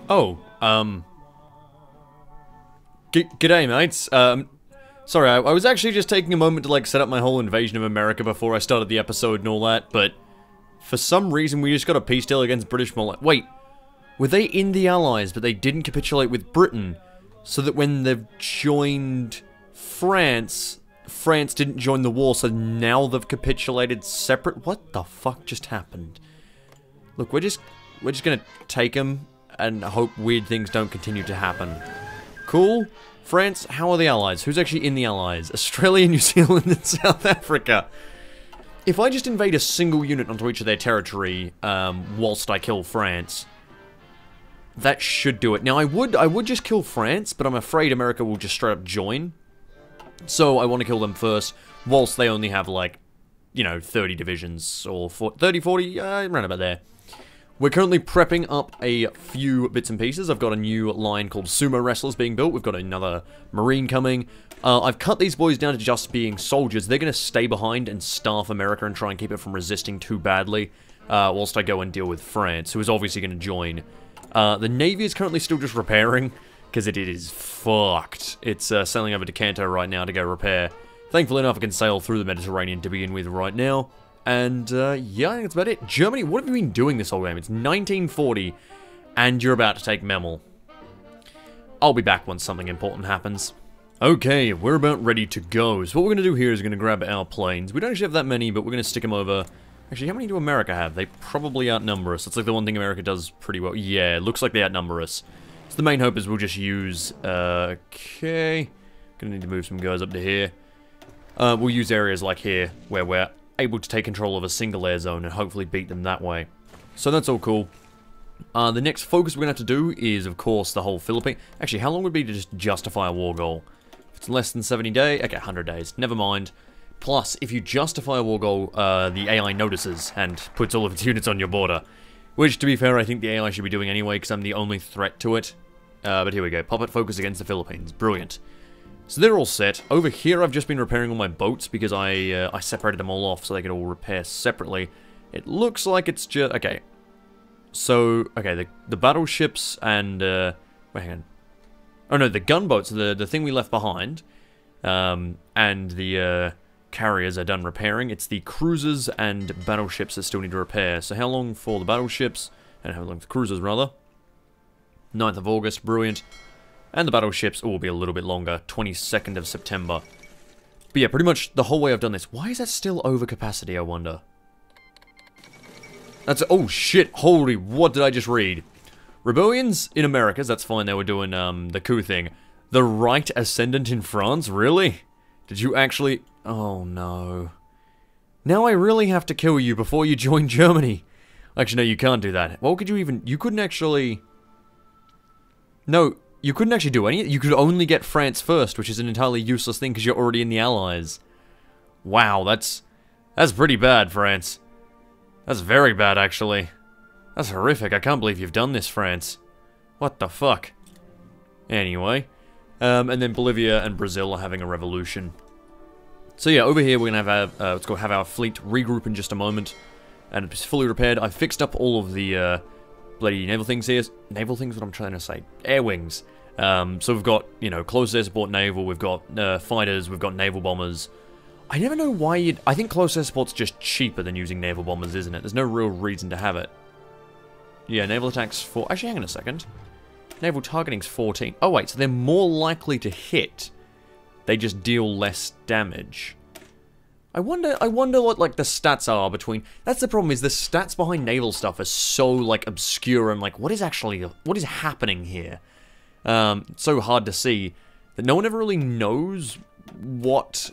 Oh, g'day, mates. Sorry, I was actually just taking a moment to, like, set up my whole Invasion of America before I started the episode and all that, but for some reason we just got a peace deal against British Wait, were they in the Allies, but they didn't capitulate with Britain, so that when they've joined France, France didn't join the war, so now they've capitulated separate? What the fuck just happened? Look, we're just gonna take them and hope weird things don't continue to happen. Cool. France, how are the Allies? Who's actually in the Allies? Australia, New Zealand, and South Africa. If I just invade a single unit onto each of their territory, whilst I kill France, that should do it. Now, I would just kill France, but I'm afraid America will just straight up join. So I want to kill them first, whilst they only have, like, you know, 30 divisions, or 30, 40, around about there. We're currently prepping up a few bits and pieces. I've got a new line called Sumo Wrestlers being built. We've got another Marine coming. I've cut these boys down to just being soldiers. They're going to stay behind and starve America and try and keep it from resisting too badly, whilst I go and deal with France, who is obviously going to join. The Navy is currently still just repairing, because it is fucked. It's sailing over to Canto right now to go repair. Thankfully enough, I can sail through the Mediterranean to begin with right now. And, yeah, I think that's about it. Germany, what have you been doing this whole game? It's 1940, and you're about to take Memel. I'll be back once something important happens. Okay, we're about ready to go. So what we're going to do here is we're going to grab our planes. We don't actually have that many, but we're going to stick them over. Actually, how many do America have? They probably outnumber us. That's like the one thing America does pretty well. Yeah, it looks like they outnumber us. So the main hope is we'll just use, okay. Gonna need to move some guys up to here. We'll use areas like here, where we're able to take control of a single air zone and hopefully beat them that way. So that's all cool. The next focus we're going to have to do is, of course, the whole Philippines. Actually, how long would it be to just justify a war goal? If it's less than 70 days, okay, 100 days, never mind. Plus, if you justify a war goal, the AI notices and puts all of its units on your border. Which, to be fair, I think the AI should be doing anyway, because I'm the only threat to it. But here we go, puppet focus against the Philippines, brilliant. So they're all set. Over here, I've just been repairing all my boats because I separated them all off so they could all repair separately. It looks like it's just... Okay. So, okay, the battleships and... wait, hang on. Oh, no, the gunboats, the thing we left behind, and the carriers are done repairing. It's the cruisers and battleships that still need to repair. So how long for the battleships? And how long for the cruisers, rather? 9th of August, brilliant. And the battleships will be a little bit longer, 22nd of September. But yeah, pretty much the whole way I've done this. Why is that still over capacity, I wonder? That's... Oh, shit. Holy, what did I just read? Rebellions in Americas, that's fine. They were doing the coup thing. The right ascendant in France? Really? Did you actually... Oh, no. Now I really have to kill you before you join Germany. Actually, no, you can't do that. What could you even... You couldn't actually... No... You couldn't actually do anything. You could only get France first, which is an entirely useless thing because you're already in the Allies. Wow, that's pretty bad, France. That's very bad, actually. That's horrific. I can't believe you've done this, France. What the fuck? Anyway. And then Bolivia and Brazil are having a revolution. So yeah, over here we're going to have our, let's go have our fleet regroup in just a moment. And it's fully repaired. I've fixed up all of the, bloody naval things here. Naval things, what I'm trying to say. Air wings. So we've got, you know, close air support naval, we've got fighters, we've got naval bombers. I never know why you'd... I think close air support's just cheaper than using naval bombers, isn't it? There's no real reason to have it. Yeah, naval attacks 4... Actually, hang on a second. Naval targeting's 14. Oh, wait, so they're more likely to hit. They just deal less damage. I wonder what, like, the stats are between... That's the problem, is the stats behind naval stuff are so, like, obscure and, like, what is happening here? So hard to see that no one ever really knows what,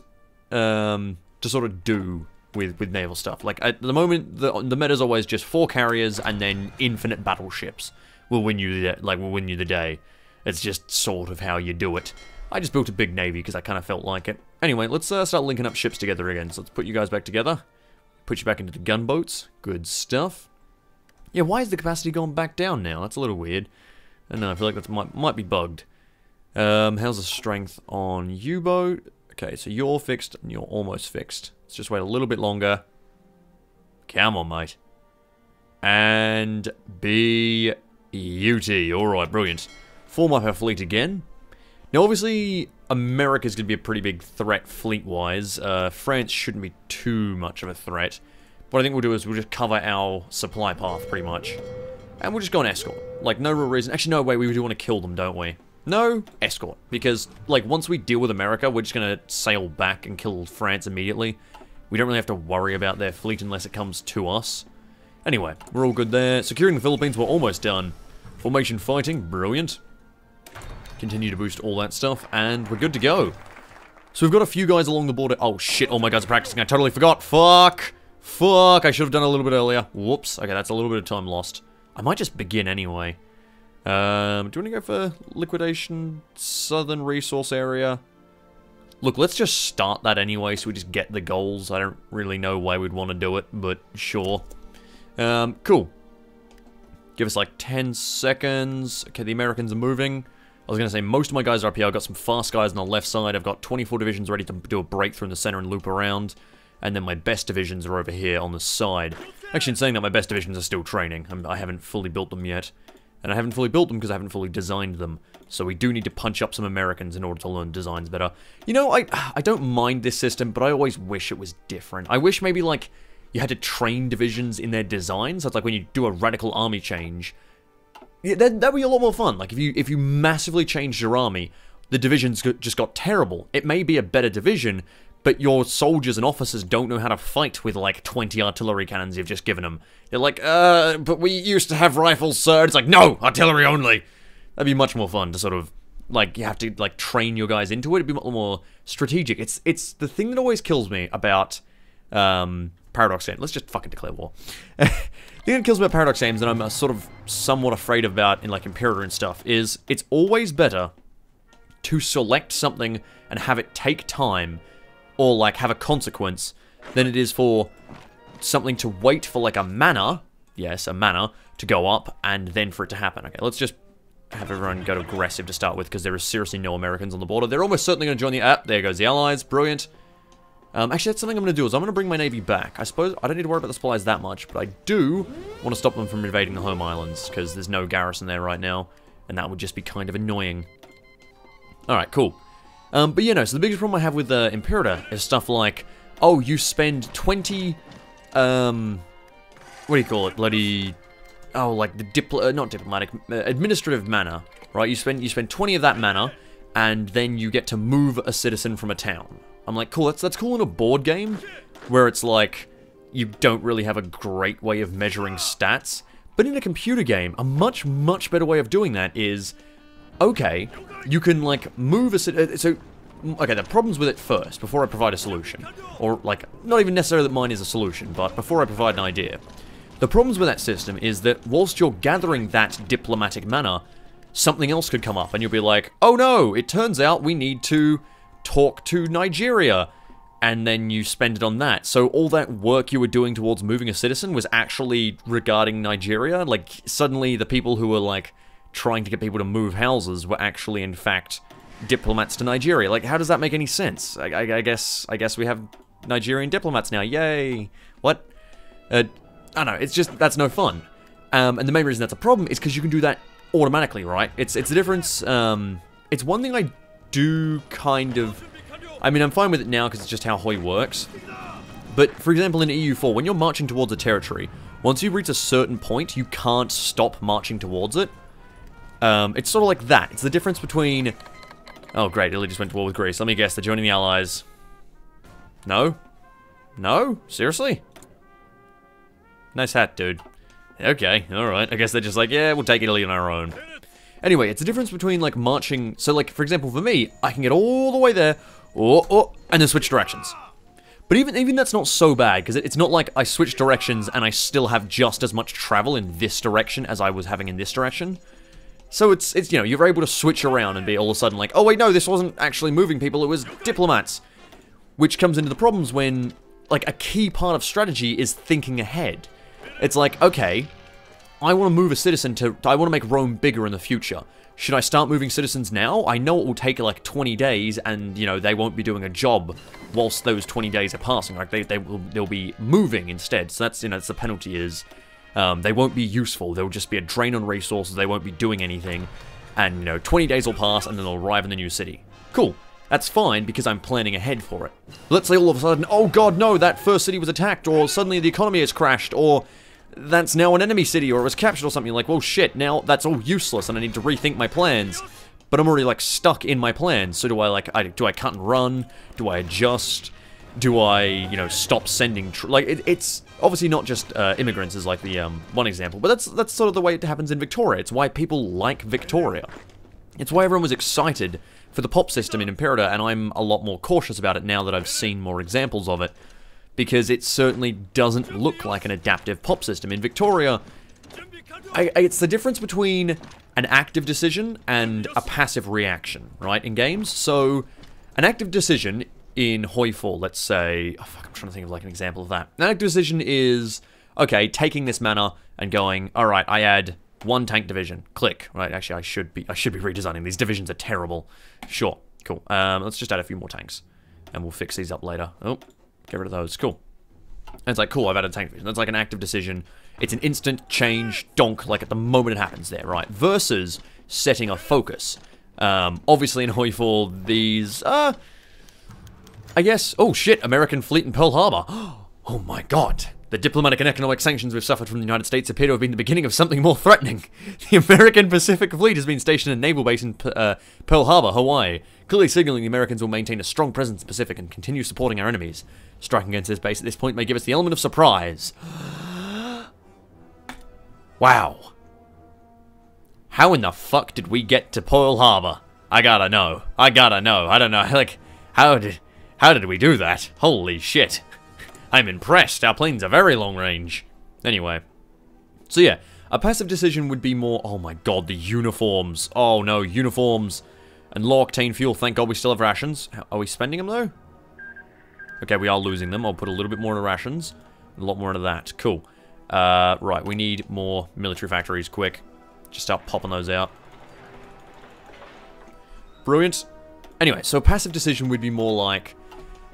to sort of do with naval stuff. Like, at the moment, the meta's always just 4 carriers and then infinite battleships will win you the day. It's just sort of how you do it. I just built a big navy because I kind of felt like it. Anyway, let's start linking up ships together again. So let's put you guys back together. Put you back into the gunboats. Good stuff. Yeah, why is the capacity going back down now? That's a little weird. I don't know, I feel like that might be bugged. How's the strength on U-boat? Okay, so you're fixed and you're almost fixed. Let's just wait a little bit longer. Come on, mate. And be Beauty. Alright, brilliant. Form up our fleet again. Now, obviously, America's going to be a pretty big threat fleet-wise. France shouldn't be too much of a threat. What I think we'll do is we'll just cover our supply path, pretty much. And we'll just go on escort. Like, no real reason. Actually, no, wait, we do want to kill them, don't we? No, escort. Because, like, once we deal with America, we're just going to sail back and kill France immediately. We don't really have to worry about their fleet unless it comes to us. Anyway, we're all good there. Securing the Philippines, we're almost done. Formation fighting, brilliant. Continue to boost all that stuff, and we're good to go. So we've got a few guys along the border. Oh shit, all my guys are practicing. I totally forgot. Fuck. Fuck, I should have done a little bit earlier. Whoops. Okay, that's a little bit of time lost. I might just begin anyway. Do you want to go for liquidation, southern resource area? Look, let's just start that anyway, so we just get the goals. I don't really know why we'd want to do it, but sure. Cool. Give us like 10 seconds. Okay, the Americans are moving. I was going to say, most of my guys are up here. I've got some fast guys on the left side. I've got 24 divisions ready to do a breakthrough in the center and loop around. And then my best divisions are over here on the side. Actually, in saying that, my best divisions are still training. I haven't fully built them yet. And I haven't fully built them because I haven't fully designed them. So we do need to punch up some Americans in order to learn designs better. You know, I don't mind this system, but I always wish it was different. I wish maybe, like, you had to train divisions in their designs. So it's like when you do a radical army change. Yeah, that'd be a lot more fun. Like, if you massively changed your army, the divisions just got terrible. It may be a better division, but your soldiers and officers don't know how to fight with, like, 20 artillery cannons you've just given them. They're like, but we used to have rifles, sir. It's like, no, artillery only. That'd be much more fun to sort of, like, you have to, like, train your guys into it. It'd be much more strategic. It's the thing that always kills me about, Paradox Games. Let's just fucking declare war. The thing that kills me about Paradox Games, and I'm sort of somewhat afraid about in, like, Imperator and stuff, is it's always better to select something and have it take time, or, like, have a consequence, than it is for something to wait for, like, a mana, yes, a mana, to go up, and then for it to happen. Okay, let's just have everyone go aggressive to start with, because there is seriously no Americans on the border. They're almost certainly going to join the... there goes the Allies. Brilliant. Actually, that's something I'm going to do, is I'm going to bring my navy back. I suppose I don't need to worry about the supplies that much, but I do want to stop them from invading the home islands, because there's no garrison there right now, and that would just be kind of annoying. Alright, cool. But you know, so the biggest problem I have with Imperator is stuff like, oh, you spend 20, what do you call it, bloody, oh, like the not diplomatic, administrative mana, right? You spend 20 of that mana, and then you get to move a citizen from a town. I'm like, cool, that's cool in a board game, where it's like, you don't really have a great way of measuring stats, but in a computer game, a much, much better way of doing that is, okay, you can, like, move a citizen, so, okay, the problems with it first, before I provide a solution, or, like, not even necessarily that mine is a solution, but before I provide an idea, the problems with that system is that whilst you're gathering that diplomatic mana, something else could come up, and you'll be like, oh no, it turns out we need to talk to Nigeria, and then you spend it on that. So all that work you were doing towards moving a citizen was actually regarding Nigeria. Like, suddenly the people who were, like, trying to get people to move houses were actually, in fact, diplomats to Nigeria. Like, how does that make any sense? I guess we have Nigerian diplomats now. Yay! What? I don't know, it's just, that's no fun. And the main reason that's a problem is because you can do that automatically, right? It's the difference, it's one thing I do kind of... I mean, I'm fine with it now because it's just how Hoi works. But, for example, in EU4, when you're marching towards a territory, once you reach a certain point, you can't stop marching towards it. It's sort of like that. It's the difference between... Oh, great, Italy just went to war with Greece. Let me guess, they're joining the Allies. No? No? Seriously? Nice hat, dude. Okay, alright. I guess they're just like, yeah, we'll take Italy on our own. Anyway, it's the difference between, like, marching... So, like, for example, for me, I can get all the way there, and then switch directions. But even that's not so bad, because it's not like I switch directions and I still have just as much travel in this direction as I was having in this direction. So it's you know, you're able to switch around and be all of a sudden like, oh wait, no, this wasn't actually moving people, it was diplomats. Which comes into the problems when, like, a key part of strategy is thinking ahead. It's like, okay, I want to move a citizen I want to make Rome bigger in the future. Should I start moving citizens now? I know it will take, like, 20 days, and, you know, they won't be doing a job whilst those 20 days are passing. Like, they'll be moving instead. So that's, you know, that's the penalty is, They won't be useful. They'll just be a drain on resources. They won't be doing anything. And, 20 days will pass, and then they'll arrive in the new city. Cool. That's fine, because I'm planning ahead for it. Let's say all of a sudden, oh god, no, that first city was attacked, or suddenly the economy has crashed, or that's now an enemy city, or it was captured or something. You're like, well, shit, now that's all useless, and I need to rethink my plans. But I'm already, like, stuck in my plans. So do I, like, do I cut and run? Do I adjust? Do I, stop sending... it's obviously not just immigrants is, like, the one example, but that's sort of the way it happens in Victoria. It's why people like Victoria. It's why everyone was excited for the pop system in Imperator, and I'm a lot more cautious about it now that I've seen more examples of it, because it certainly doesn't look like an adaptive pop system. In Victoria, it's the difference between an active decision and a passive reaction, right, in games? So, an active decision in Hoi 4, let's say... Oh, fuck, I'm trying to think of, like, an example of that. An active decision is, okay, taking this mana and going, alright, I add... 1 tank division. Click. Right, actually, I should be redesigning. These divisions are terrible. Sure. Cool. Let's just add a few more tanks. And we'll fix these up later. Oh, get rid of those. Cool. And it's like, cool, I've added a tank division. That's like an active decision. It's an instant change, donk, like at the moment it happens there, right? Versus setting a focus. Obviously in Hoi 4, these, I guess, oh shit, American fleet in Pearl Harbor. Oh my god. The diplomatic and economic sanctions we've suffered from the United States appear to have been the beginning of something more threatening. The American Pacific Fleet has been stationed in a naval base in Pearl Harbor, Hawaii, clearly signaling the Americans will maintain a strong presence in the Pacific and continue supporting our enemies. Striking against this base at this point may give us the element of surprise. Wow. How in the fuck did we get to Pearl Harbor? I gotta know. I don't know. Like, how did we do that? Holy shit. I'm impressed. Our planes are very long range. Anyway. So yeah, a passive decision would be more... Oh my god, the uniforms. Oh no, uniforms. And low-octane fuel. Thank god we still have rations. Are we spending them though? Okay, we are losing them. I'll put a little bit more into rations. A lot more into that. Cool. Right, we need more military factories, quick. Just start popping those out. Brilliant. Anyway, so a passive decision would be more like...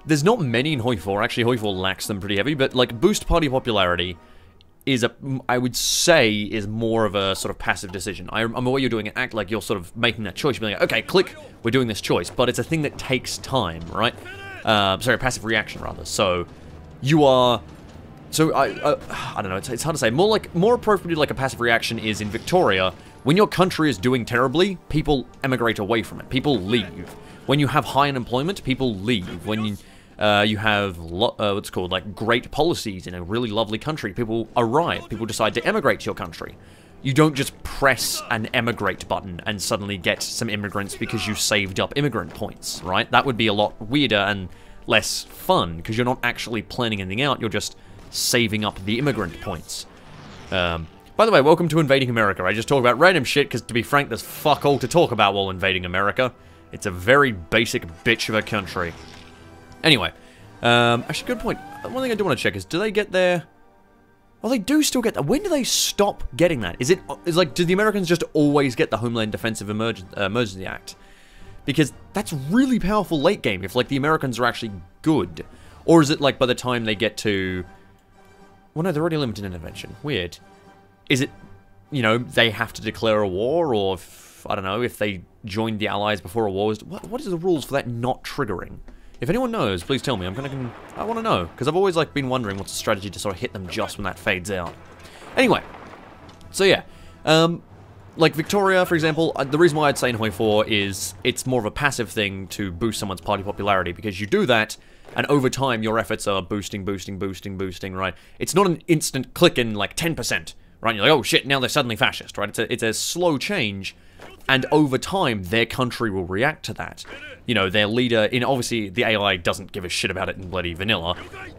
There's not many in Hoi 4. Actually, Hoi 4 lacks them pretty heavy, but like boost party popularity is I would say, is more of a sort of passive decision. I'm aware you're doing it, act like you're sort of making that choice. You're like, okay, click, we're doing this choice, but it's a thing that takes time, right? Sorry, passive reaction rather. So you are... So I don't know. It's hard to say. More appropriately, like a passive reaction is in Victoria. When your country is doing terribly, people emigrate away from it. People leave. When you have high unemployment, people leave. When you have what's called like great policies in a really lovely country, people arrive. People decide to emigrate to your country. You don't just press an emigrate button and suddenly get some immigrants because you saved up immigrant points, right? That would be a lot weirder and less fun because you're not actually planning anything out. You're just saving up the immigrant points. By the way, welcome to Invading America. I just talk about random shit because, to be frank, there's fuck all to talk about while invading America. It's a very basic bitch of a country. Anyway, actually, good point. One thing I do want to check is, do they get their... Well, they do still get that. When do they stop getting that? Is like, do the Americans just always get the Homeland Defensive Emergency Act? Because that's really powerful late game if, like, the Americans are actually good. Or is it, like, by the time they get to... Well, no, they're already limited intervention. Weird. Is it, you know, they have to declare a war, or, if, I don't know, if they joined the Allies before a war was... What is the rules for that not triggering? If anyone knows, please tell me. I want to know, because I've always, like, been wondering what's the strategy to sort of hit them just when that fades out. Anyway, so yeah, like Victoria, for example, the reason why I'd say in Hoi 4 is it's more of a passive thing to boost someone's party popularity, because you do that, and over time your efforts are boosting, right? It's not an instant click in, like, 10%, right? You're like, oh shit, now they're suddenly fascist, right? It's a slow change, and over time, their country will react to that. You know, their leader, obviously, the AI doesn't give a shit about it in bloody vanilla,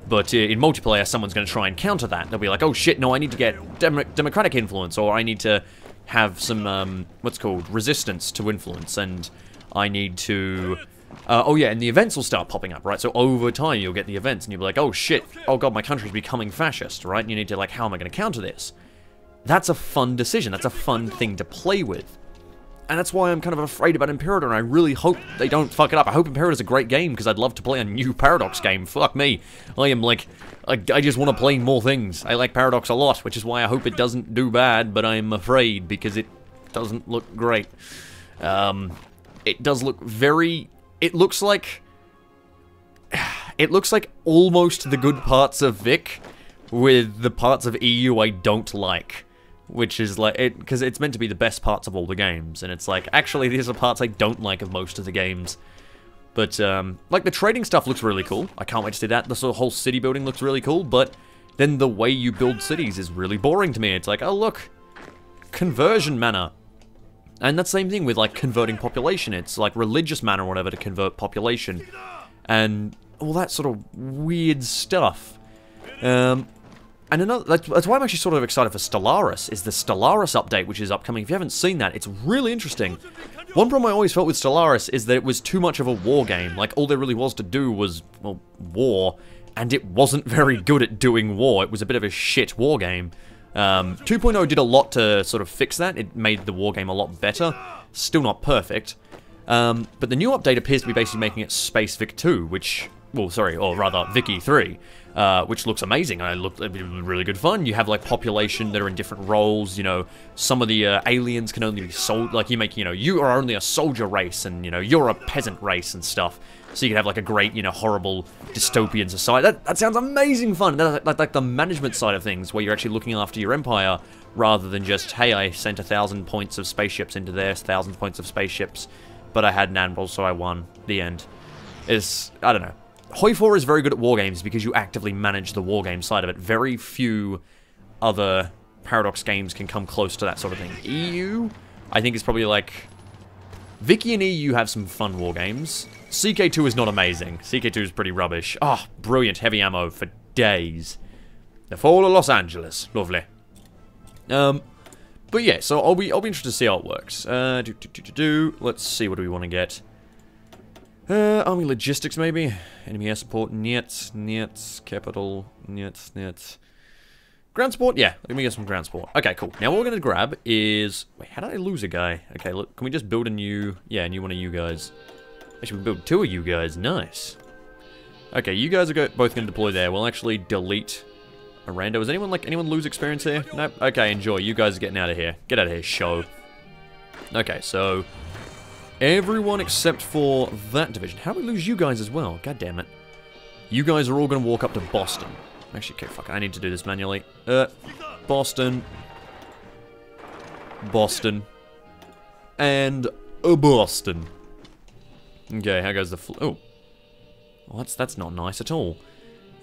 but in multiplayer, someone's going to try and counter that. They'll be like, oh shit, no, I need to get democratic influence, or I need to have some, what's called, resistance to influence, and I need to... oh yeah, and the events will start popping up, right? So over time, you'll get the events, and you'll be like, oh shit, oh god, my country's becoming fascist, right? And you need to, like, how am I going to counter this? That's a fun decision. That's a fun thing to play with. And that's why I'm kind of afraid about Imperator, and I really hope they don't fuck it up. I hope Imperator's a great game, because I'd love to play a new Paradox game. Fuck me. I am like, I just want to play more things. I like Paradox a lot, which is why I hope it doesn't do bad, but I'm afraid, because it doesn't look great. It does look very... It looks like almost the good parts of Vic, with the parts of EU I don't like. Which is like, because it's meant to be the best parts of all the games, and it's like, actually, these are parts I don't like of most of the games. But, like, the trading stuff looks really cool. I can't wait to see that. The sort of whole city building looks really cool, but then the way you build cities is really boring to me. It's like, oh, look, conversion mana. And that same thing with, like, converting population. It's like religious mana or whatever to convert population. And all that sort of weird stuff. And another, that's why I'm actually sort of excited for Stellaris, is the Stellaris update, which is upcoming. If you haven't seen that, it's really interesting. One problem I always felt with Stellaris is that it was too much of a war game. Like, all there really was to do was, well, war, and it wasn't very good at doing war. It was a bit of a shit war game. 2.0 did a lot to sort of fix that. It made the war game a lot better. Still not perfect. But the new update appears to be basically making it Space Vic 2, which... Well, sorry, or rather, Vicky 3, which looks amazing. It'd be really good fun. You have, like, population that are in different roles, you know, some of the aliens can only be like, you are only a soldier race, and, you know, you're a peasant race and stuff. So you can have, like, a great, you know, horrible dystopian society. That sounds amazing fun. Like the management side of things, where you're actually looking after your empire, rather than just, hey, I sent 1,000 points of spaceships into there, 1,000 points of spaceships, but I had an admiral, so I won. The end. I don't know. Hoi 4 is very good at war games because you actively manage the war game side of it. Very few other Paradox games can come close to that sort of thing. EU, I think, is probably like... Vicky and EU have some fun war games. CK2 is not amazing. CK2 is pretty rubbish. Oh, brilliant. Heavy ammo for days. The Fall of Los Angeles. Lovely. But yeah, so I'll be interested to see how it works. Let's see, what do we want to get? Army logistics, maybe? Enemy air support, niet, capital, niet. Ground support? Yeah, let me get some ground support. Okay, cool. Now what we're going to grab is... Wait, how did I lose a guy? Okay, look, can we just build a new... Yeah, a new one of you guys. Actually, we build 2 of you guys. Nice. Okay, you guys are both going to deploy there. We'll actually delete a rando. Does anyone lose experience here? Nope. Okay, enjoy. You guys are getting out of here. Get out of here, show. Okay, so... Everyone except for that division. How do we lose you guys as well? God damn it. You guys are all going to walk up to Boston. Actually, okay, fuck it. I need to do this manually. Boston. Boston. And Boston. Okay, how goes the oh. Well, that's not nice at all.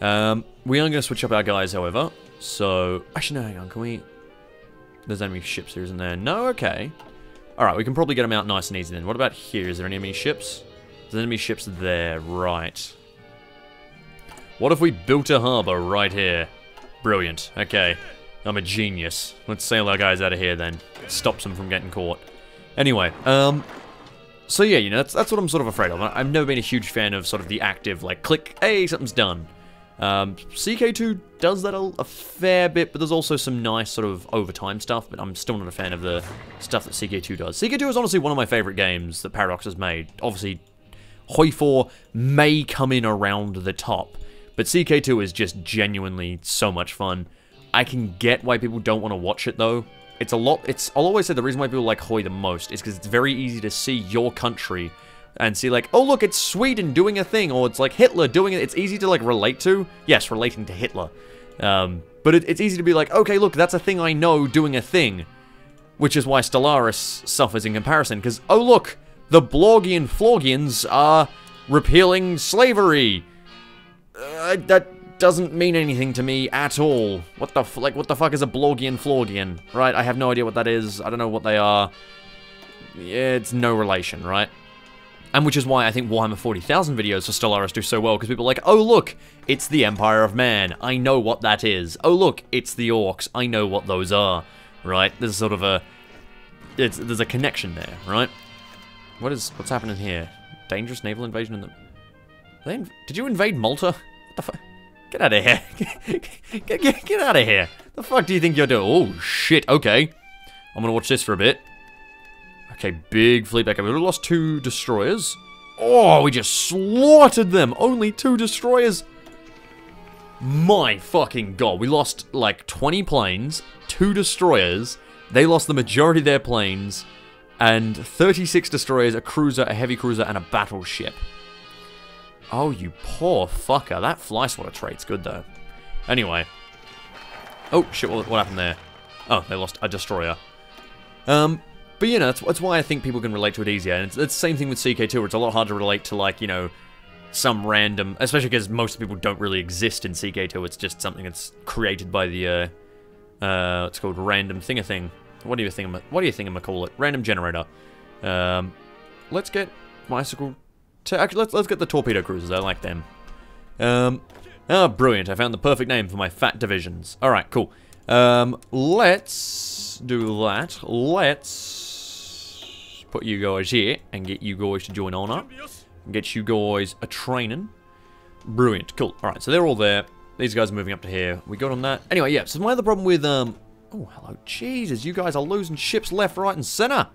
We are going to switch up our guys, however. So, actually, no, hang on. Can we... There's enemy ships here, isn't there? No, okay. Alright, we can probably get them out nice and easy then. What about here? Is there any enemy ships? There's enemy ships there, right. What if we built a harbor right here? Brilliant. Okay. I'm a genius. Let's sail our guys out of here then. Stops them from getting caught. Anyway, so yeah, you know, that's what I'm sort of afraid of. I've never been a huge fan of sort of the active, like, click, hey, something's done. CK2 does that a fair bit, but there's also some nice sort of overtime stuff, but I'm still not a fan of the stuff that CK2 does. CK2 is honestly one of my favorite games that Paradox has made. Obviously, Hoi 4 may come in around the top, but CK2 is just genuinely so much fun. I can get why people don't want to watch it, though. I'll always say the reason why people like Hoi the most is because it's very easy to see your country and see, like, oh, look, it's Sweden doing a thing, or it's, like, Hitler doing it. It's easy to, like, relate to. Yes, relating to Hitler. But it's easy to be like, okay, look, that's a thing I know doing a thing. Which is why Stellaris suffers in comparison, because, oh, look, the Blorgian Florgians are repealing slavery. That doesn't mean anything to me at all. What the fuck is a Blorgian Florgian, right? I have no idea what that is. I don't know what they are. Yeah, it's no relation, right? And which is why I think Warhammer 40,000 videos for Stellaris do so well, because people are like, oh look, it's the Empire of Man, I know what that is. Oh look, it's the Orcs, I know what those are, right? There's sort of a... there's a connection there, right? What's happening here? Dangerous naval invasion in the... Did you invade Malta? What the fuck? Get out of here. Get out of here. The fuck do you think you're doing? Oh shit, okay. I'm gonna watch this for a bit. Okay, big fleet back up. We lost 2 destroyers. Oh, we just slaughtered them. Only 2 destroyers. My fucking god. We lost like 20 planes, 2 destroyers. They lost the majority of their planes. And 36 destroyers, a cruiser, a heavy cruiser, and a battleship. Oh, you poor fucker. That fly swatter trait's good, though. Anyway. Oh, shit, what happened there? Oh, they lost a destroyer. But, you know, that's why I think people can relate to it easier. And it's the same thing with CK2, where it's a lot harder to relate to, like, you know, some random... Especially because most people don't really exist in CK2. It's just something that's created by the, it's called random thing-a-thing. What do you think I'm gonna call it? Random generator. Let's get bicycle... Actually, let's get the torpedo cruisers. I like them. Oh, brilliant. I found the perfect name for my fat divisions. Alright, cool. Let's do that. Let's put you guys here and get you guys to join on up. Get you guys a training. Brilliant. Cool. Alright, so they're all there. These guys are moving up to here. We got on that. Anyway, yeah, so my other problem with, oh, hello. Jesus, you guys are losing ships left, right, and center.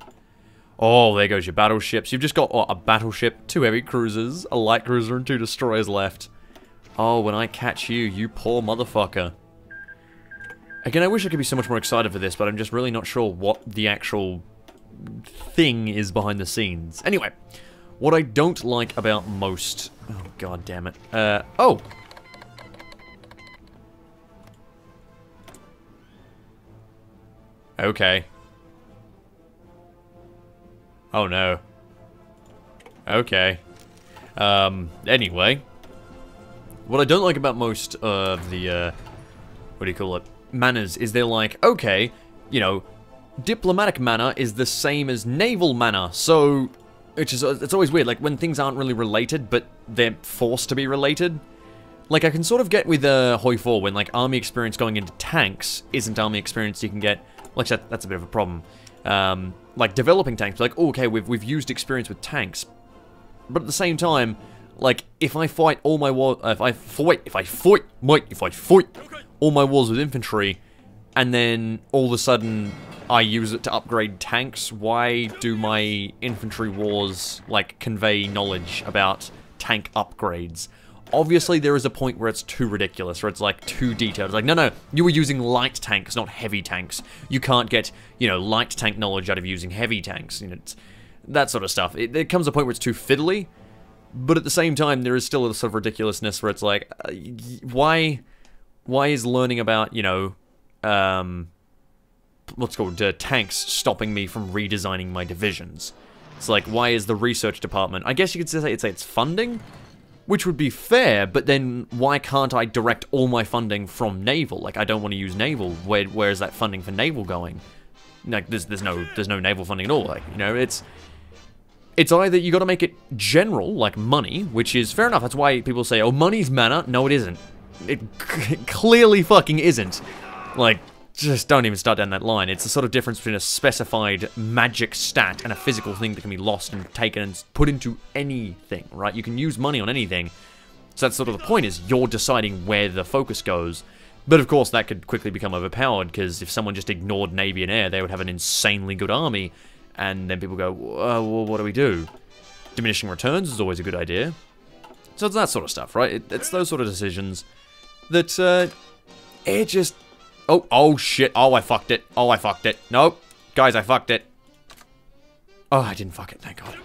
Oh, there goes your battleships. You've just got a battleship, 2 heavy cruisers, a light cruiser, and 2 destroyers left. Oh, when I catch you, you poor motherfucker. Again, I wish I could be so much more excited for this, but I'm just really not sure what the actual thing is behind the scenes. Anyway, what I don't like about most... Oh, god damn it. Oh! Okay. Oh no. Okay. Anyway. What I don't like about most of the, what do you call it? Manners is they're like, okay, you know, diplomatic manner is the same as naval manner, so... It's always weird, like, when things aren't really related, but they're forced to be related. Like, I can sort of get with, Hoi 4, when, like, army experience going into tanks isn't army experience you can get... Like, that's a bit of a problem. Like, developing tanks, like, oh, okay, we've used experience with tanks. But at the same time, like, if I fight all my war... if I fight all my wars with infantry, and then all of a sudden I use it to upgrade tanks, why do my infantry wars, like, convey knowledge about tank upgrades? Obviously, there is a point where it's too ridiculous, where it's, like, too detailed. It's like, no, you were using light tanks, not heavy tanks. You can't get, you know, light tank knowledge out of using heavy tanks. You know, it's that sort of stuff. There comes a point where it's too fiddly, but at the same time, there is still a sort of ridiculousness where it's like, why is learning about, you know, what's called, tanks stopping me from redesigning my divisions? It's like, why is the research department... I guess you could say it's funding? Which would be fair, but then why can't I direct all my funding from Naval? Like, I don't want to use Naval. Where is that funding for Naval going? Like, there's no Naval funding at all. Like, you know, it's either you got to make it general, like money, which is fair enough. That's why people say, oh, money's manner. No, it isn't. It clearly fucking isn't. Like, just don't even start down that line. It's the sort of difference between a specified magic stat and a physical thing that can be lost and taken and put into anything, right? You can use money on anything. So that's sort of the point, is you're deciding where the focus goes. But of course, that could quickly become overpowered, because if someone just ignored Navy and Air, they would have an insanely good army. And then people go, well, what do we do? Diminishing returns is always a good idea. So it's that sort of stuff, right? It's those sort of decisions that, it just... Oh, shit. Oh, I fucked it. Nope. Guys, I fucked it. Oh, I didn't fuck it. Thank God.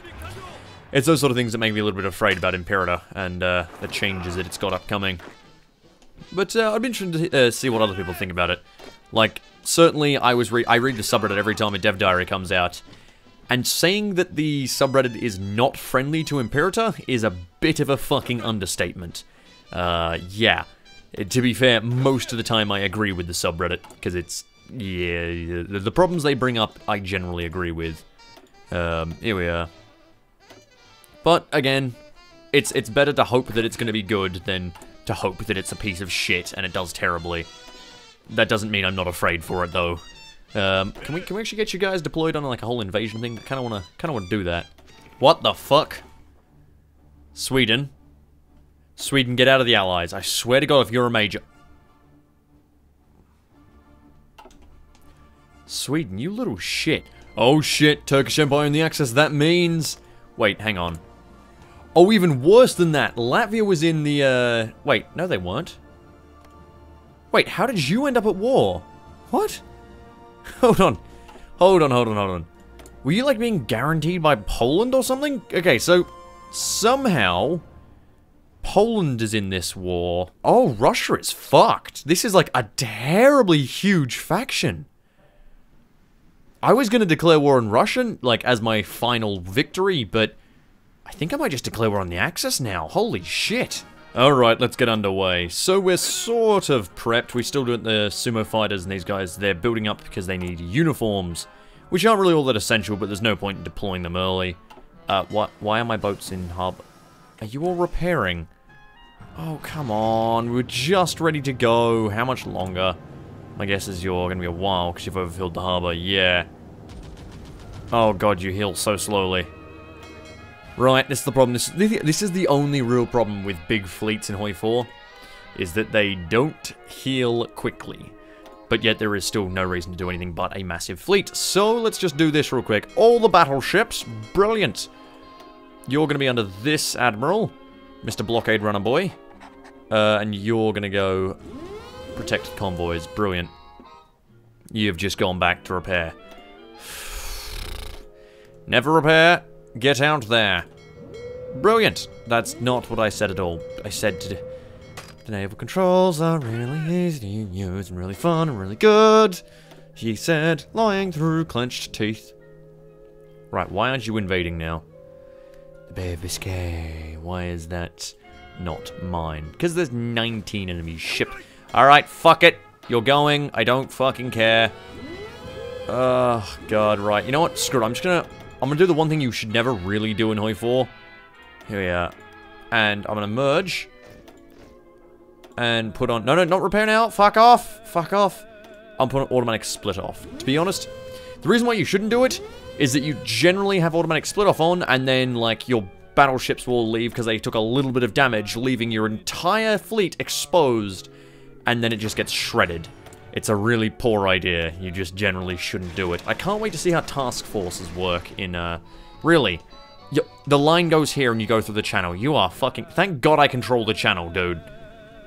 It's those sort of things that make me a little bit afraid about Imperator and the changes that it's got upcoming. But I'd be interested to see what other people think about it. Like, certainly I read the subreddit every time a dev diary comes out. And saying that the subreddit is not friendly to Imperator is a bit of a fucking understatement. Yeah. To be fair, most of the time I agree with the subreddit, because it's, yeah, the problems they bring up, I generally agree with. Here we are. But, again, it's better to hope that it's going to be good than to hope that it's a piece of shit and it does terribly. That doesn't mean I'm not afraid for it, though. Can we actually get you guys deployed on, like, a whole invasion thing? I kind of want to do that. What the fuck? Sweden. Sweden, get out of the Allies. I swear to God, if you're a major... Sweden, you little shit. Oh shit, Turkish Empire in the Axis, that means... Wait, hang on. Oh, even worse than that, Latvia was in the, Wait, no they weren't. Wait, how did you end up at war? What? Hold on. Hold on. Were you, like, being guaranteed by Poland or something? Okay, so, somehow... Poland is in this war. Oh, Russia is fucked. This is, like, a terribly huge faction. I was gonna declare war on Russia, like, as my final victory, but... I think I might just declare war on the Axis now. Holy shit. Alright, let's get underway. So we're sort of prepped. We still do the sumo fighters and these guys, they're building up because they need uniforms. Which aren't really all that essential, but there's no point in deploying them early. Why are my boats in harbor? Are you all repairing? Oh, come on. We're just ready to go. How much longer? My guess is you're going to be a while because you've overfilled the harbor. Yeah. Oh, God, you heal so slowly. Right, this is the problem. This is the only real problem with big fleets in Hoi 4, is that they don't heal quickly. But yet there is still no reason to do anything but a massive fleet. So let's just do this real quick. All the battleships, brilliant. You're going to be under this admiral, Mr. Blockade Runner Boy. And you're going to go protected convoys, brilliant. You've just gone back to repair. Never repair, get out there. Brilliant. That's not what I said at all. I said to... The naval controls are really easy to use and really fun and really good, he said, lying through clenched teeth. Right, why aren't you invading now? The Bay of Biscay, why is that not mine? Because there's 19 enemy ship. Alright, fuck it. You're going. I don't fucking care. Oh, God, right. You know what? Screw it. I'm gonna do the one thing you should never really do in Hoi 4. Here we are. And I'm gonna merge. And put on... No, not repair now. Fuck off. Fuck off. I'm putting automatic split off. To be honest, the reason why you shouldn't do it is that you generally have automatic split off on, and then, like, your battleships will leave because they took a little bit of damage, leaving your entire fleet exposed, and then it just gets shredded. It's a really poor idea. You just generally shouldn't do it. I can't wait to see how task forces work in, Really. The line goes here and you go through the channel. You are fucking... Thank God I control the channel, dude.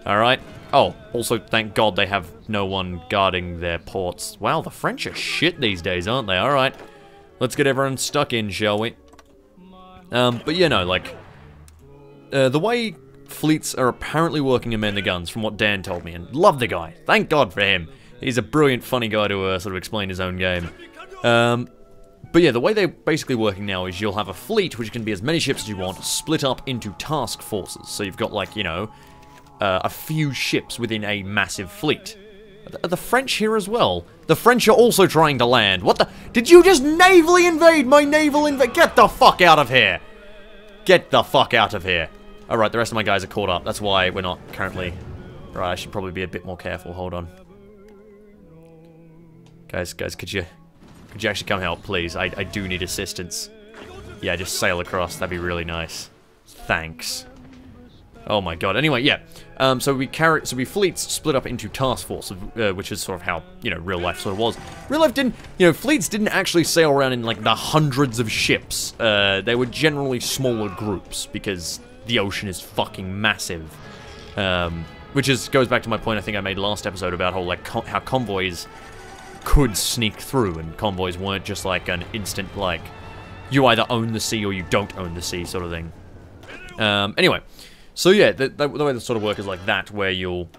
Alright. Oh, also, thank God they have no one guarding their ports. Wow, the French are shit these days, aren't they? Alright. Let's get everyone stuck in, shall we? But you know, like... the way fleets are apparently working in Man the Guns, from what Dan told me, and love the guy. Thank God for him. He's a brilliant, funny guy to sort of explain his own game. But yeah, the way they're basically working now is you'll have a fleet, which can be as many ships as you want, split up into task forces. So you've got, like, you know... a few ships within a massive fleet. Are the French here as well? The French are also trying to land. What the? Did you just navally invade my naval invade? Get the fuck out of here. Get the fuck out of here. Alright, the rest of my guys are caught up. That's why we're not currently... Right, I should probably be a bit more careful. Hold on. Guys, could you actually come help, please? I do need assistance. Yeah, just sail across. That'd be really nice. Thanks. Oh my God. Anyway, yeah. So we fleets split up into task forces, which is sort of how, you know, real life sort of was. Real life didn't, you know, fleets didn't actually sail around in, like, the hundreds of ships. They were generally smaller groups because the ocean is fucking massive. Which goes back to my point I think I made last episode about how convoys could sneak through, and convoys weren't just like an instant, like, you either own the sea or you don't own the sea sort of thing. Anyway. So yeah, the way they sort of work is like that, where you'll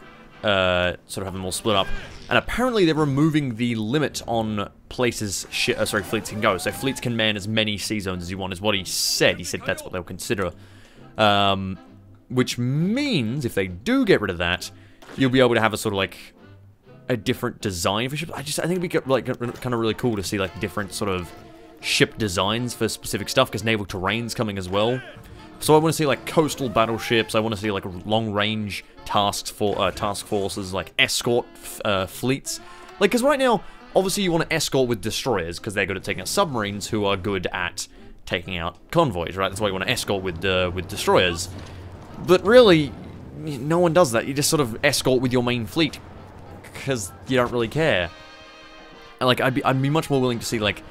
sort of have them all split up. And apparently they're removing the limit on places fleets can go. So fleets can man as many sea zones as you want, is what he said. He said that's what they'll consider. Which means, if they do get rid of that, you'll be able to have a sort of like a different design for ships. I think it'd be like kind of really cool to see like different sort of ship designs for specific stuff, because naval terrain's coming as well. So I want to see, like, coastal battleships, I want to see, like, long-range task forces, like, escort fleets. Like, because right now, obviously you want to escort with destroyers, because they're good at taking out submarines, who are good at taking out convoys, right? That's why you want to escort with destroyers. But really, no one does that. You just sort of escort with your main fleet, because you don't really care. And, like, I'd be much more willing to see, like,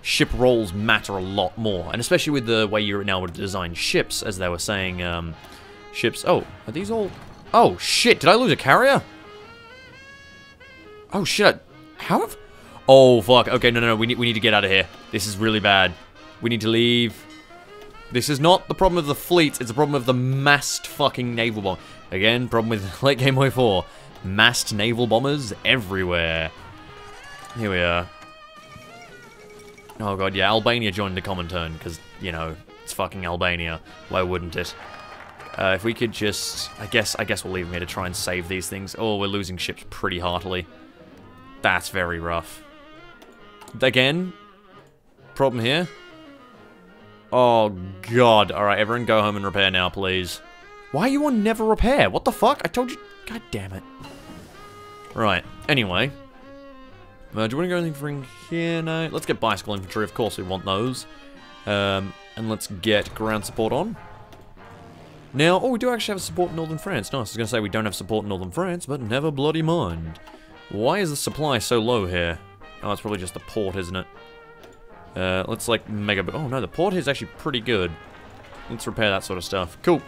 ship rolls matter a lot more. And especially with the way you're now design ships, as they were saying, ships... Oh, are these all... Oh, shit, did I lose a carrier? Oh, shit. How have... Oh, fuck. Okay, no, we need to get out of here. This is really bad. We need to leave. This is not the problem of the fleet, it's the problem of the massed fucking naval bomb. Again, problem with late game Way 4. Massed naval bombers everywhere. Here we are. Oh god, yeah, Albania joined the common turn, because, you know, it's fucking Albania. Why wouldn't it? If we could just... I guess we'll leave them here to try and save these things. Oh, we're losing ships pretty heartily. That's very rough. Again, problem here. Oh, God. Alright, everyone go home and repair now, please. Why are you on never repair? What the fuck? I told you... God damn it. Right, anyway. Do you want to go anything for here? No. Let's get bicycle infantry, of course we want those. And let's get ground support on. Now, oh, we do actually have support in Northern France. Nice, I was going to say we don't have support in Northern France, but never bloody mind. Why is the supply so low here? Oh, it's probably just the port, isn't it? Let's, like, oh, no, the port is actually pretty good. Let's repair that sort of stuff. Cool.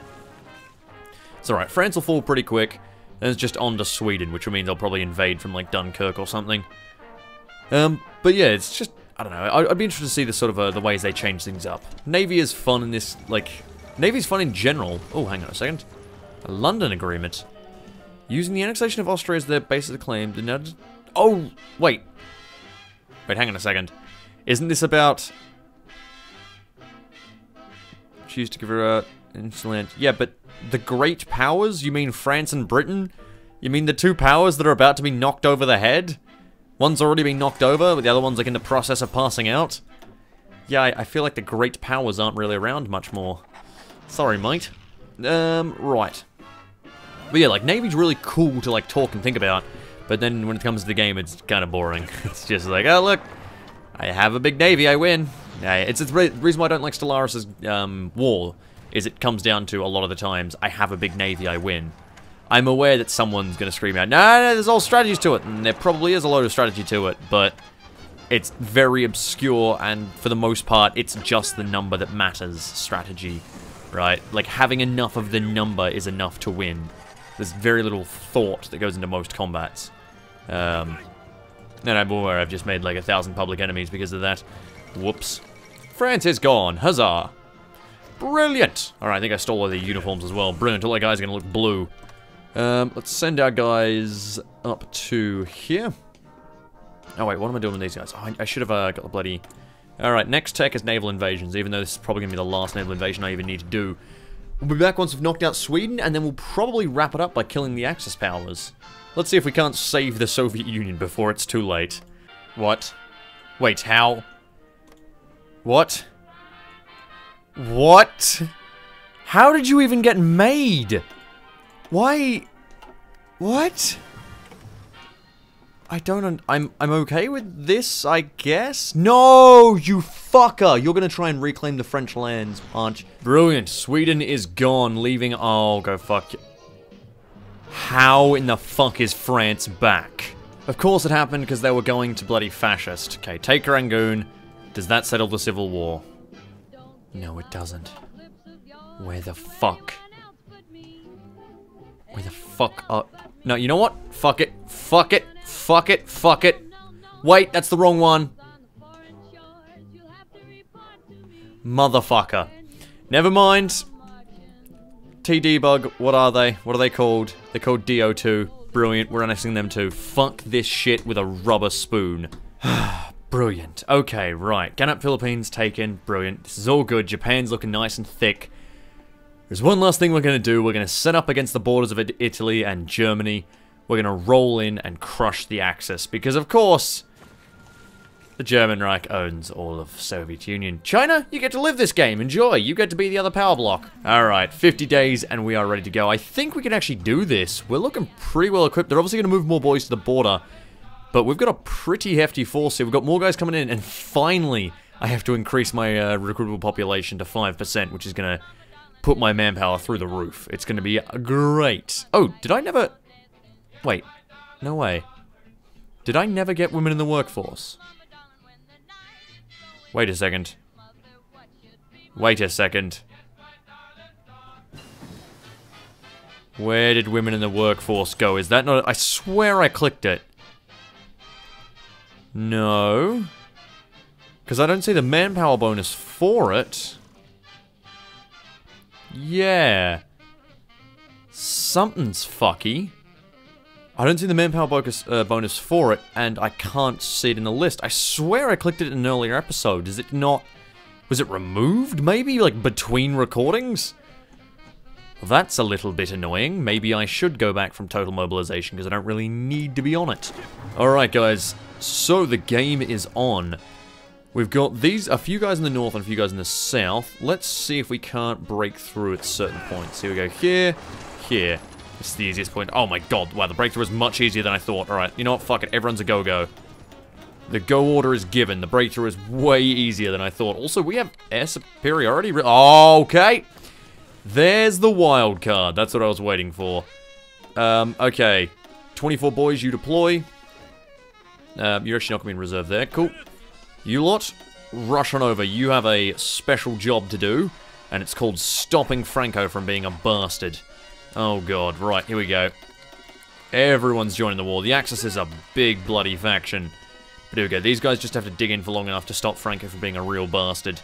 It's alright. France will fall pretty quick. Then it's just on to Sweden, which will mean they'll probably invade from, like, Dunkirk or something. But yeah, it's just, I don't know. I'd be interested to see the sort of, the ways they change things up. Navy is fun in this, like... Navy's fun in general. Oh, hang on a second. A London Agreement. Using the annexation of Austria as their basis of claim... Oh, wait. Wait, hang on a second. Isn't this about... Choose to give her a... Insulant. Yeah, but the great powers? You mean France and Britain? You mean the two powers that are about to be knocked over the head? One's already been knocked over, but the other one's like in the process of passing out? Yeah, I feel like the great powers aren't really around much more. Sorry, mate. Right. But yeah, like, Navy's really cool to, like, talk and think about, but then when it comes to the game, it's kind of boring. It's just like, oh, look, I have a big Navy, I win. It's the reason why I don't like Stellaris' war, is it comes down to, a lot of the times, I have a big Navy, I win. I'm aware that someone's going to scream out, no, there's all strategies to it, and there probably is a load of strategy to it, but it's very obscure, and for the most part, it's just the number that matters, strategy. Right? Like, having enough of the number is enough to win. There's very little thought that goes into most combats. And I'm aware I've just made like 1,000 public enemies because of that. Whoops. France is gone. Huzzah. Brilliant. Alright, I think I stole all the uniforms as well. Brilliant. All our guys are going to look blue. Let's send our guys up to here. Oh, wait, what am I doing with these guys? Oh, I should have got the bloody... Alright, next tech is naval invasions, even though this is probably going to be the last naval invasion I even need to do. We'll be back once we've knocked out Sweden, and then we'll probably wrap it up by killing the Axis powers. Let's see if we can't save the Soviet Union before it's too late. What? Wait, how? What? What? How did you even get made? Why? What? I don't... I'm okay with this, I guess? No, you fucker! You're gonna try and reclaim the French lands, aren't you? Brilliant. Sweden is gone, leaving... Oh, go fuck you. How in the fuck is France back? Of course it happened because they were going to bloody fascist. Okay, take Rangoon. Does that settle the civil war? No, it doesn't. Where the fuck? Where the fuck are... No, you know what? Fuck it. Fuck it. Fuck it. Fuck it. Wait, that's the wrong one. Motherfucker. Never mind. T-Debug, what are they? What are they called? They're called DO2. Brilliant, we're annexing them too. Fuck this shit with a rubber spoon. Brilliant. Okay, right. Ganap Philippines taken. Brilliant. This is all good. Japan's looking nice and thick. There's one last thing we're going to do. We're going to set up against the borders of Italy and Germany. We're going to roll in and crush the Axis. Because, of course, the German Reich owns all of Soviet Union. China, you get to live this game. Enjoy. You get to be the other power block. Alright, 50 days and we are ready to go. I think we can actually do this. We're looking pretty well equipped. They're obviously going to move more boys to the border. But we've got a pretty hefty force here. We've got more guys coming in. And finally, I have to increase my recruitable population to 5%, which is going to put my manpower through the roof. It's going to be great. Oh, did I never... Wait, no way. Did I never get women in the workforce? Wait a second. Wait a second. Where did women in the workforce go? Is that not... I swear I clicked it. No. Because I don't see the manpower bonus for it. Yeah. Something's fucky. I don't see the manpower bonus for it, and I can't see it in the list. I swear I clicked it in an earlier episode. Is it not... Was it removed, maybe? Like, between recordings? Well, that's a little bit annoying. Maybe I should go back from total mobilization, because I don't really need to be on it. Alright, guys. So, the game is on. We've got these, a few guys in the north and a few guys in the south. Let's see if we can't break through at certain points. Here we go. Here. Here. This is the easiest point. Oh my god. Wow, the breakthrough is much easier than I thought. Alright, you know what? Fuck it. Everyone's a go-go. The go order is given. The breakthrough is way easier than I thought. Also, we have air superiority. Okay. There's the wild card. That's what I was waiting for. Okay. 24 boys, you deploy. You're actually not going to be in reserve there. Cool. You lot, rush on over. You have a special job to do, and it's called stopping Franco from being a bastard. Oh god, right, here we go. Everyone's joining the war. The Axis is a big bloody faction. But here we go. These guys just have to dig in for long enough to stop Franco from being a real bastard.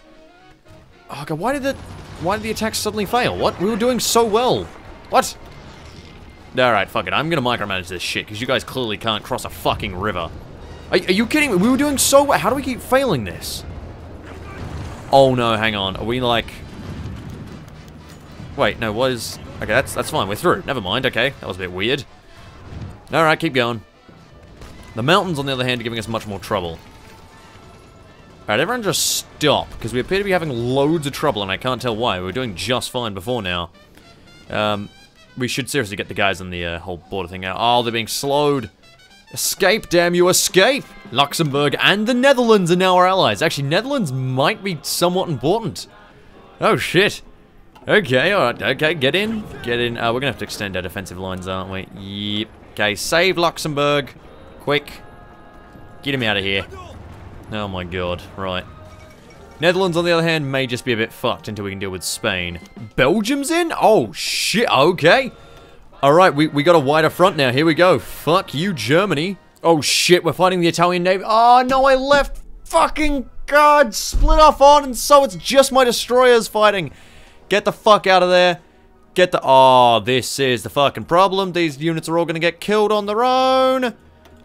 Oh god, why did the attacks suddenly fail? What? We were doing so well. What? Alright, fuck it. I'm gonna micromanage this shit, because you guys clearly can't cross a fucking river. Are you kidding me? We were doing so well. How do we keep failing this? Oh no, hang on. Are we like... Wait, no, what is... Okay, that's fine. We're through. Never mind. Okay, that was a bit weird. Alright, keep going. The mountains, on the other hand, are giving us much more trouble. Alright, everyone just stop, because we appear to be having loads of trouble, and I can't tell why. We were doing just fine before now. We should seriously get the guys on the whole border thing out. Oh, they're being slowed. Escape, damn you, escape! Luxembourg and the Netherlands are now our allies. Actually, Netherlands might be somewhat important. Oh, shit. Okay, alright, okay, get in. Get in. We're gonna have to extend our defensive lines, aren't we? Yep. Okay, save Luxembourg. Quick. Get him out of here. Oh my god, right. Netherlands, on the other hand, may just be a bit fucked until we can deal with Spain. Belgium's in? Oh, shit, okay. Alright, we got a wider front now. Here we go. Fuck you, Germany. Oh, shit, we're fighting the Italian Navy. Oh, no, I left. Fucking god. Split off on, and so it's just my destroyers fighting. Get the fuck out of there. Get the... Oh, this is the fucking problem. These units are all gonna get killed on their own.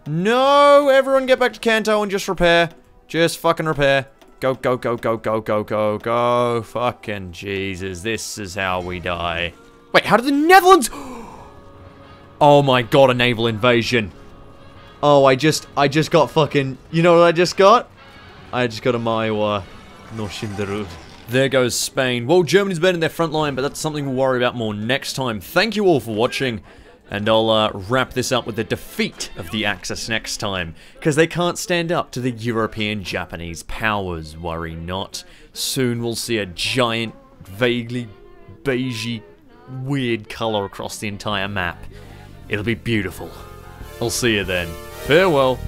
No, everyone get back to Kanto and just repair. Just fucking repair. Go, go, go, go, go, go, go, go. Fucking Jesus, this is how we die. Wait, how did the Netherlands... Oh my god, a naval invasion. Oh, I just got fucking... You know what I just got? I just got a Maiwa. No Shinderud. There goes Spain. Well, Germany's been in their front line, but that's something we'll worry about more next time. Thank you all for watching, and I'll wrap this up with the defeat of the Axis next time, because they can't stand up to the European Japanese powers, worry not. Soon we'll see a giant, vaguely beigey, weird color across the entire map. It'll be beautiful. I'll see you then. Farewell.